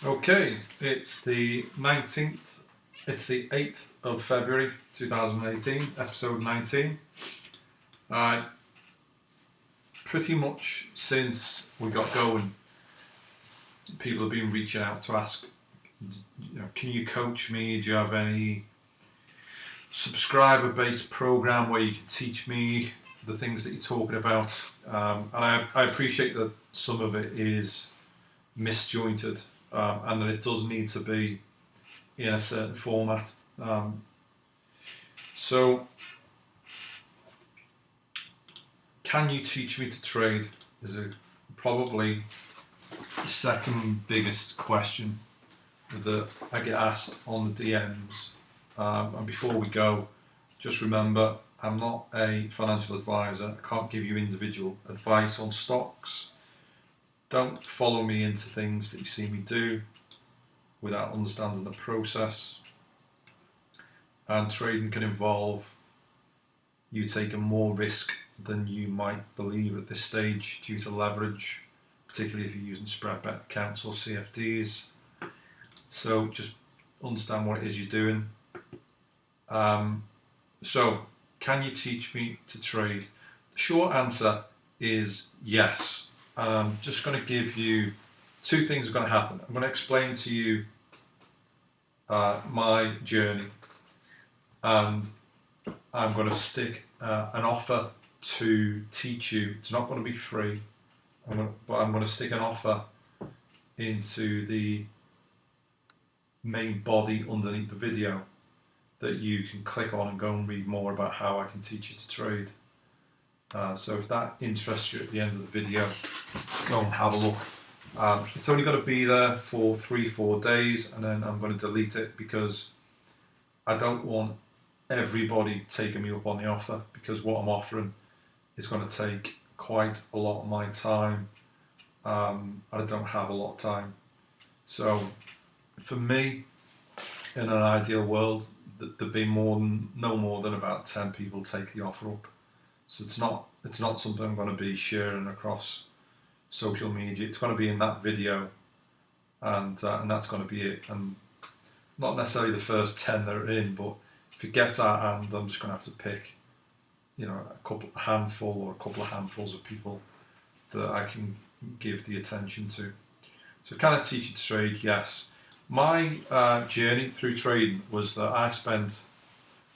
Okay, it's the 19th, it's the 8th of February 2018, episode 19. Pretty much since we got going, people have been reaching out to ask, can you coach me? Do you have any subscriber-based program where you can teach me the things that you're talking about? And I appreciate that some of it is misjointed and that it does need to be in a certain format. So, can you teach me to trade? Is probably the second biggest question that I get asked on the DMs. And before we go, just remember, I'm not a financial advisor. I can't give you individual advice on stocks. Don't follow me into things that you see me do without understanding the process. And trading can involve you taking more risk than you might believe at this stage due to leverage, particularly if you're using spread bet accounts or CFDs. So just understand what it is you're doing. So, can you teach me to trade? The short answer is yes. I'm just going to give you two things are going to happen. I'm going to explain to you my journey, and I'm going to stick an offer to teach you. It's not going to be free, but I'm going to stick an offer into the main body underneath the video that you can click on and go and read more about how I can teach you to trade. So if that interests you at the end of the video, go and have a look. It's only going to be there for 3-4 days, and then I'm going to delete it because I don't want everybody taking me up on the offer, because what I'm offering is going to take quite a lot of my time, and I don't have a lot of time. So for me, in an ideal world, there'd be no more than about 10 people take the offer up. So it's not something I'm going to be sharing across social media. It's going to be in that video, and that's going to be it. And not necessarily the first 10 that are in, but if it gets out of hand, I'm just going to have to pick, a handful or a couple of handfuls of people that I can give the attention to. So can I teach you to trade? Yes. My journey through trading was that I spent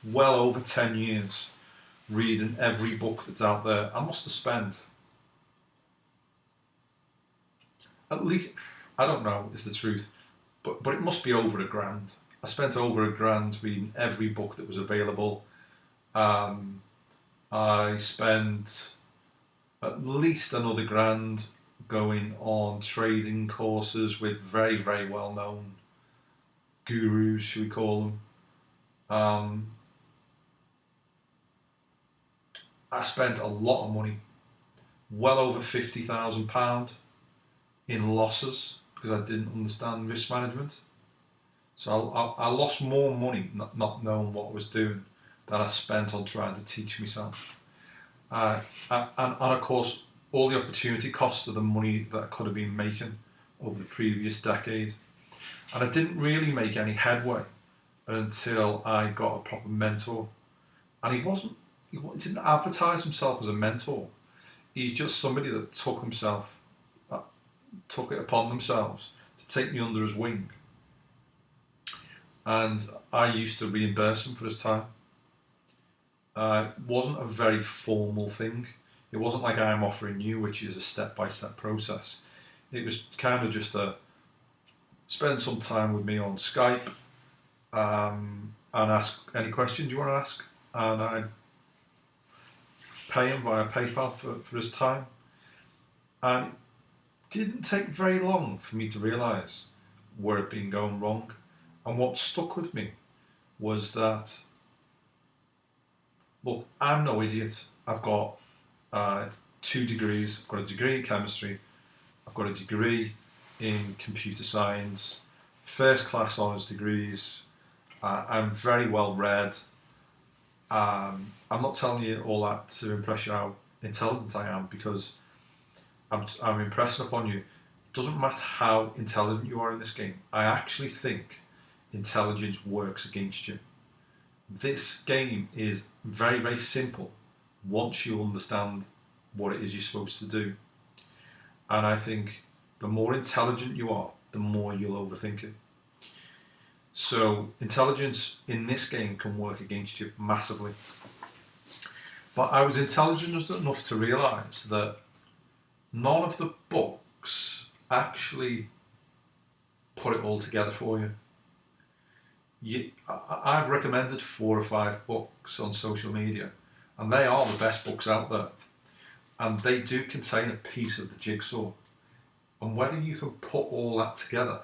well over 10 years reading every book that's out there. I must have spent at least, I don't know, is the truth, but it must be over £1,000. I spent over £1,000 reading every book that was available. I spent at least another £1,000 going on trading courses with very, very well known gurus, should we call them. I spent a lot of money, well over £50,000 in losses because I didn't understand risk management. So I lost more money not knowing what I was doing than I spent on trying to teach myself. And of course, all the opportunity costs of the money that I could have been making over the previous decade. And I didn't really make any headway until I got a proper mentor. And he didn't advertise himself as a mentor. He's just somebody that took it upon themselves to take me under his wing. And I used to reimburse him for his time. It wasn't a very formal thing. It wasn't like I'm offering you, which is a step-by-step process. It was kind of just spend some time with me on Skype and ask any questions you want to ask, and I pay him via PayPal for his time. And it didn't take very long for me to realise where it'd been going wrong. And what stuck with me was that, look, I'm no idiot. I've got 2 degrees. I've got a degree in chemistry. I've got a degree in computer science, first class honours degrees. I'm very well read. I'm not telling you all that to impress you how intelligent I am, because I'm impressing upon you doesn't matter how intelligent you are in this game. I actually think intelligence works against you. This game is very, very simple once you understand what it is you're supposed to do. And I think the more intelligent you are, the more you'll overthink it. So intelligence in this game can work against you massively. But I was intelligent enough to realise that none of the books actually put it all together for you. I've recommended 4 or 5 books on social media, and they are the best books out there. And they do contain a piece of the jigsaw. And whether you can put all that together,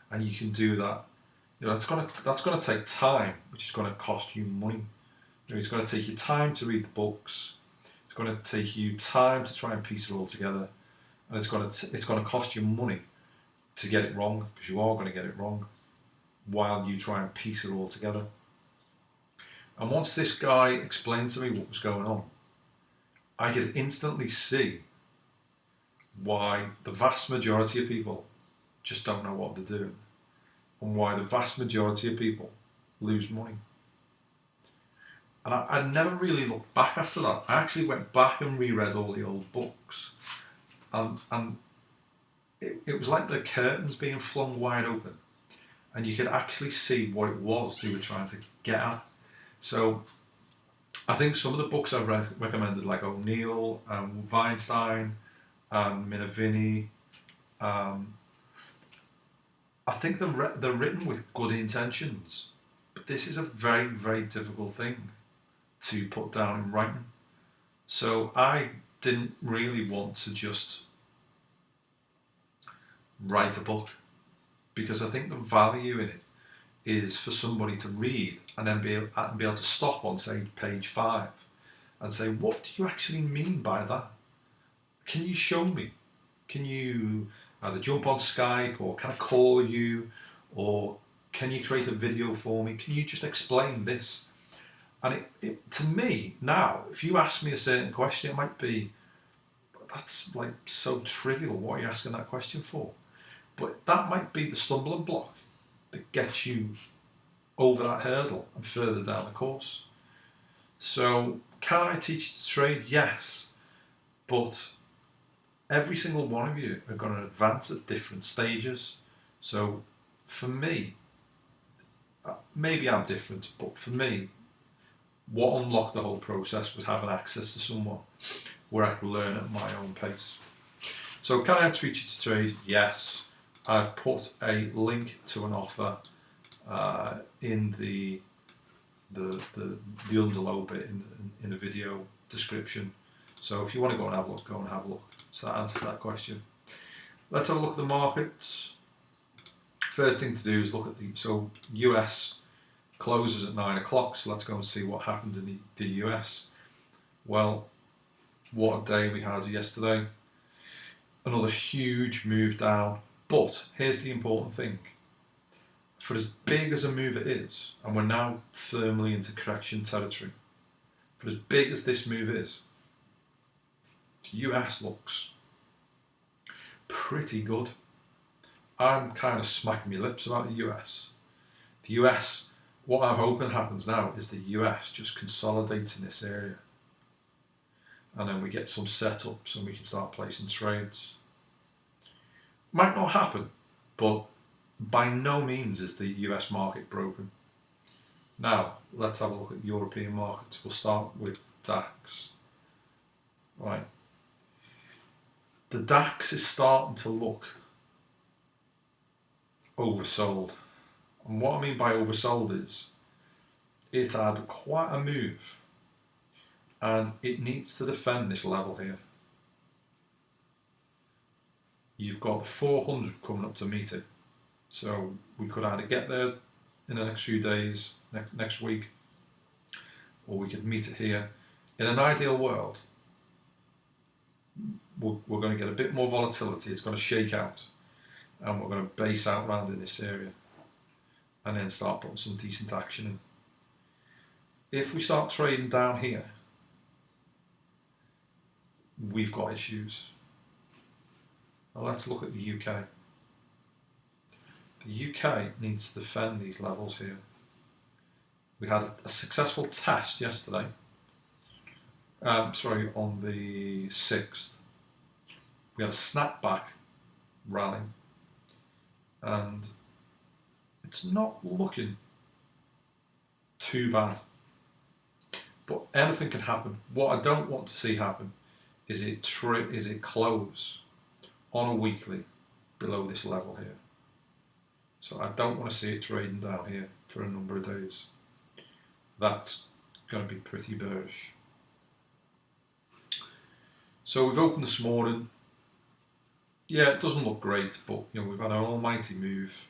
and you can do that, that's going to take time, which is going to cost you money. It's going to take you time to read the books. It's going to take you time to try and piece it all together, and it's going to cost you money to get it wrong, because you are going to get it wrong while you try and piece it all together. And once this guy explained to me what was going on, I could instantly see why the vast majority of people just don't know what they're doing, and why the vast majority of people lose money. And I never really looked back after that. I actually went back and reread all the old books, and it was like the curtains being flung wide open, and you could actually see what it was they were trying to get at. So I think some of the books I've recommended, like O'Neill, Weinstein, Minervini, I think they're written with good intentions, but this is a very, very difficult thing to put down in writing. So I didn't really want to just write a book, because I think the value in it is for somebody to read and then be able to stop on, say, page 5 and say, what do you actually mean by that? Can you show me? Can you either jump on Skype, or can I call you, or can you create a video for me? Can you just explain this? And it to me now, if you ask me a certain question, it might be, that's like so trivial, what are you asking that question for? But that might be the stumbling block that gets you over that hurdle and further down the course. So can I teach you to trade? Yes, but every single one of you are going to advance at different stages. So for me, maybe I'm different, but for me, what unlocked the whole process was having access to someone where I could learn at my own pace. So can I teach you to trade? Yes. I've put a link to an offer in the underload bit in the video description. So if you want to go and have a look, go and have a look. So that answers that question. Let's have a look at the markets. First thing to do is look at so US closes at 9 o'clock, so let's go and see what happened in the US. Well, what a day we had yesterday. Another huge move down. But here's the important thing. For as big as a move it is, and we're now firmly into correction territory, for as big as this move is, the US looks pretty good. I'm kind of smacking my lips about the US. The US, what I'm hoping happens now is the US just consolidates in this area. And then we get some setups and we can start placing trades. Might not happen, but by no means is the US market broken. Now, let's have a look at European markets. We'll start with DAX. Right. The DAX is starting to look oversold. And what I mean by oversold is it had quite a move and it needs to defend this level here. You've got the 400 coming up to meet it. So we could either get there in the next few days, next week, or we could meet it here. In an ideal world, we're going to get a bit more volatility. It's going to shake out, and we're going to base out around in this area, and then start putting some decent action in. If we start trading down here, we've got issues. Now let's look at the UK. The UK needs to defend these levels here. We had a successful test yesterday, on the 6th. We had a snapback rally, and it's not looking too bad. But anything can happen. What I don't want to see happen is it close on a weekly below this level here. So I don't want to see it trading down here for a number of days. That's going to be pretty bearish. So we've opened this morning. Yeah, it doesn't look great, but we've had an almighty move.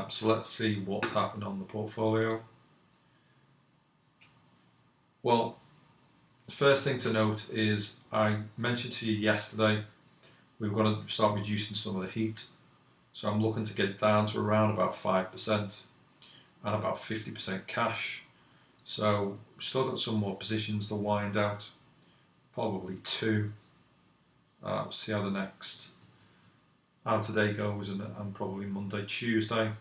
So let's see what's happened on the portfolio. Well, the first thing to note is I mentioned to you yesterday we were going to start reducing some of the heat. So I'm looking to get down to around about 5% and about 50% cash. So we've still got some more positions to wind out, probably 2. See how the next today goes, and probably Monday, Tuesday.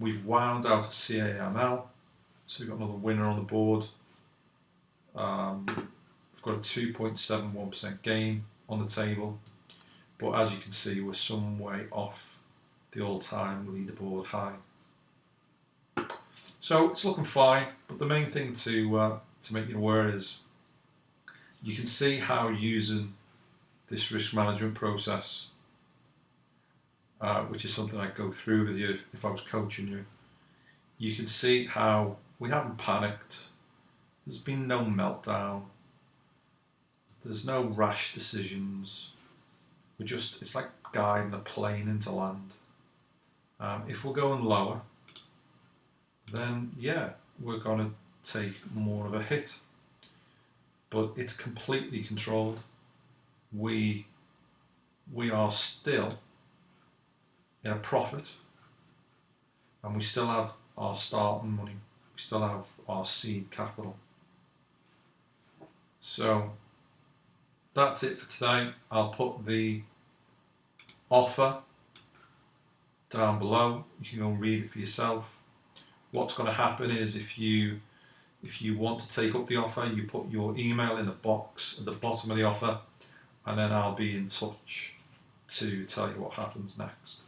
We've wound out a CAML, so we've got another winner on the board. We've got a 2.71% gain on the table, but as you can see, we're some way off the all-time leaderboard high. So it's looking fine, but the main thing to make you aware is you can see how using this risk management process, which is something I'd go through with you if I was coaching you, you can see how we haven't panicked. There's been no meltdown. There's no rash decisions. It's like guiding a plane into land. If we're going lower, then yeah, we're going to take more of a hit. But it's completely controlled. We are still in a profit, and we still have our starting money. We still have our seed capital. So that's it for today. I'll put the offer down below. You can go and read it for yourself. What's going to happen is if you want to take up the offer, you put your email in the box at the bottom of the offer, and then I'll be in touch to tell you what happens next.